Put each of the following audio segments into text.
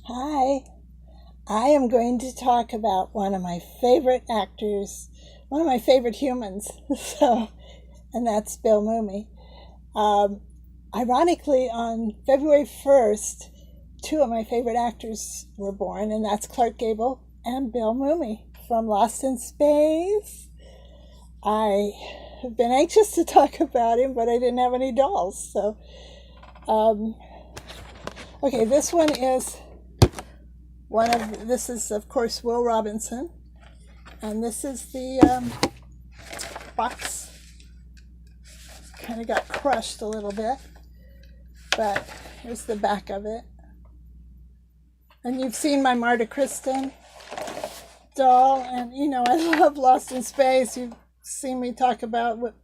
Hi, I am going to talk about one of my favorite actors, one of my favorite humans, and that's Bill Mumy. Um, Ironically, on February 1st, two of my favorite actors were born, and that's Clark Gable and Bill Mumy from Lost in Space. I have been anxious to talk about him, but I didn't have any dolls. Um, okay, this is of course Will Robinson, and this is the box. Kind of got crushed a little bit, but here's the back of it. And you've seen my Marta Kristen doll, and I love Lost in Space. You've seen me talk about with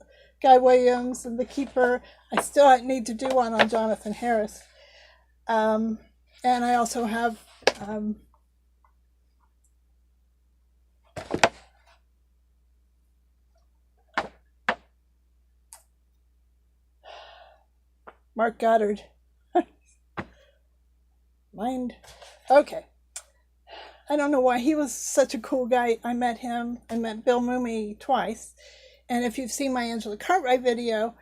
Guy Williams and The Keeper. I still need to do one on Jonathan Harris. And I also have Mark Goddard. Mind. Okay. I don't know why he was such a cool guy. I met him. I met Bill Mumy twice. And if you've seen my Angela Cartwright video,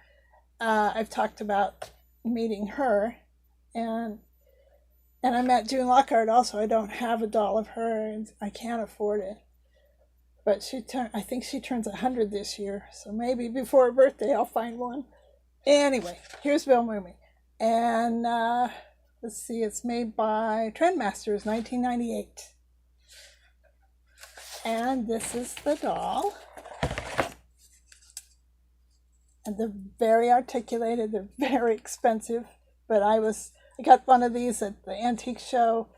I've talked about meeting her. And I met June Lockhart also. I don't have a doll of her, and I can't afford it. But I think she turns 100 this year. So maybe before her birthday, I'll find one. Anyway, here's Bill Mumy. And let's see, it's made by Trendmasters, 1998. And this is the doll. And they're very articulated, they're very expensive. But I got one of these at the antique show.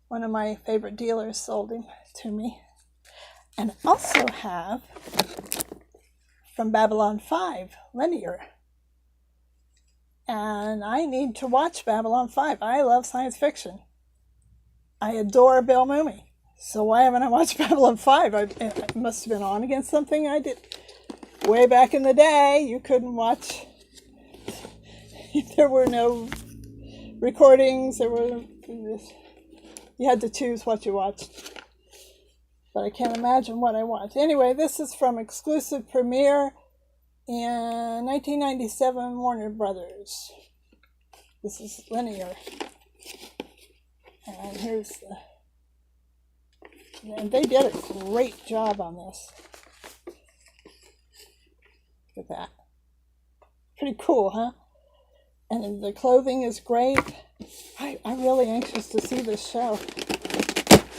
One of my favorite dealers sold him to me. And I also have from Babylon 5, Linear. And I need to watch Babylon 5. I love science fiction. I adore Bill Mumy. So why haven't I watched Babylon 5? It must have been on against something I did way back in the day. You couldn't watch. There were no recordings. You had to choose what you watched. But I can't imagine what I watched. Anyway, this is from exclusive premiere in 1997 Warner Brothers. This is Linear. And and they did a great job on this. Look at that. Pretty cool, huh? And the clothing is great. I'm really anxious to see this show.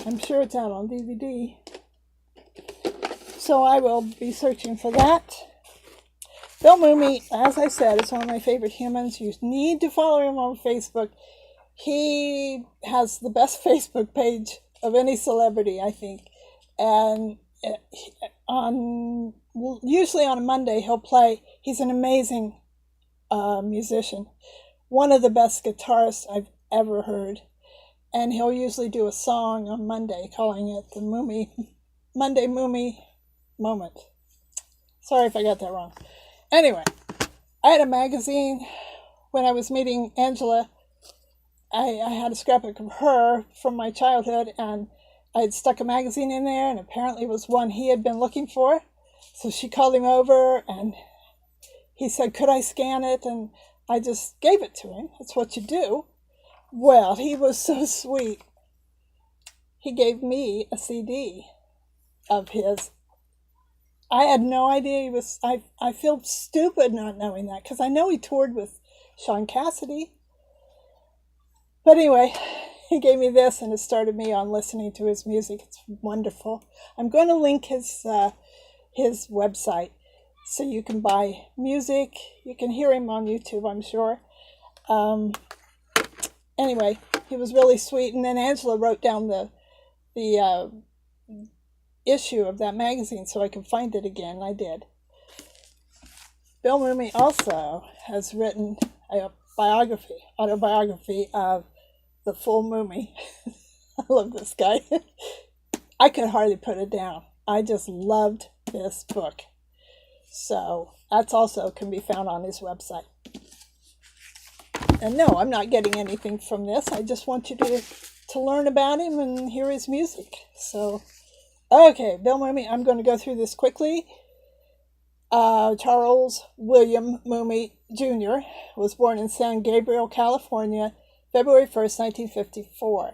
I'm sure it's out on DVD. So I will be searching for that. Bill Mumy, as I said, is one of my favorite humans. You need to follow him on Facebook. He has the best Facebook page of any celebrity, I think. And usually on a Monday, he'll play. He's an amazing musician. One of the best guitarists I've ever heard. And he'll usually do a song on Monday, calling it the Monday Mumy Moment. Sorry if I got that wrong. Anyway, I had a magazine when I was meeting Angela. I had a scrapbook of her from my childhood, and I had stuck a magazine in there, and apparently it was one he had been looking for. So she called him over, and he said, could I scan it? And I just gave it to him. That's what you do. Well, he was so sweet. He gave me a CD of his. I had no idea he was. I feel stupid not knowing that, because I know he toured with Sean Cassidy. But anyway, he gave me this, and it started me on listening to his music. It's wonderful. I'm going to link his website so you can buy music. You can hear him on YouTube, I'm sure. Anyway, he was really sweet. And then Angela wrote down the issue of that magazine so I could find it again. I did. Bill Mumy also has written a autobiography of the full Mumy. I love this guy. I could hardly put it down. I just loved this book. So that's also can be found on his website. And no, I'm not getting anything from this. I just want you to to learn about him and hear his music. So, okay, Bill Mumy, I'm going to go through this quickly. Charles William Mumy Jr. was born in San Gabriel, California, February 1st, 1954.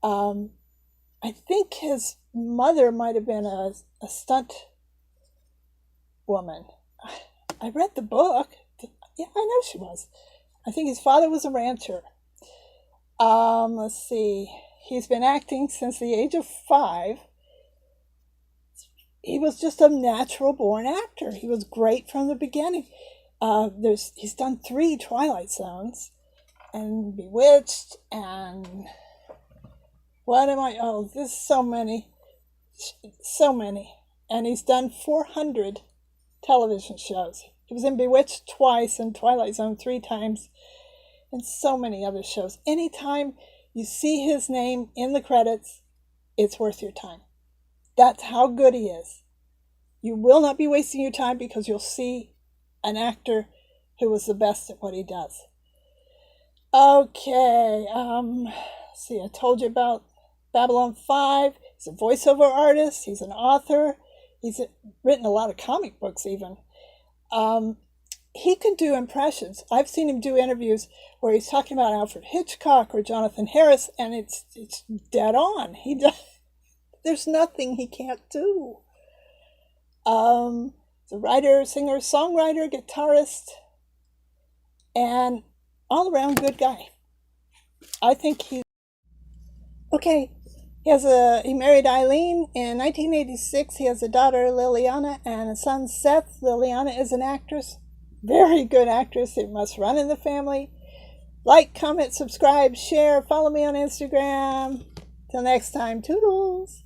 I think his mother might have been a stunt woman. I read the book. Yeah, I know she was. I think his father was a rancher. Let's see. He's been acting since the age of 5. He was just a natural born actor. He was great from the beginning. He's done 3 Twilight Zones and Bewitched and there's so many. And he's done 400 television shows. He was in Bewitched twice and Twilight Zone 3 times and so many other shows. Anytime you see his name in the credits, it's worth your time. That's how good he is. You will not be wasting your time because you'll see an actor who was the best at what he does. Okay, see, I told you about Babylon 5. He's a voiceover artist. He's an author. He's written a lot of comic books even. He can do impressions. I've seen him do interviews where he's talking about Alfred Hitchcock or Jonathan Harris, and it's dead on. There's nothing he can't do. He's a writer, singer, songwriter, guitarist, and all-around good guy. I think he's okay. He married Eileen in 1986. He has a daughter, Liliana, and a son, Seth. Liliana is an actress, very good actress. It must run in the family. Like, comment, subscribe, share, follow me on Instagram. Till next time, toodles.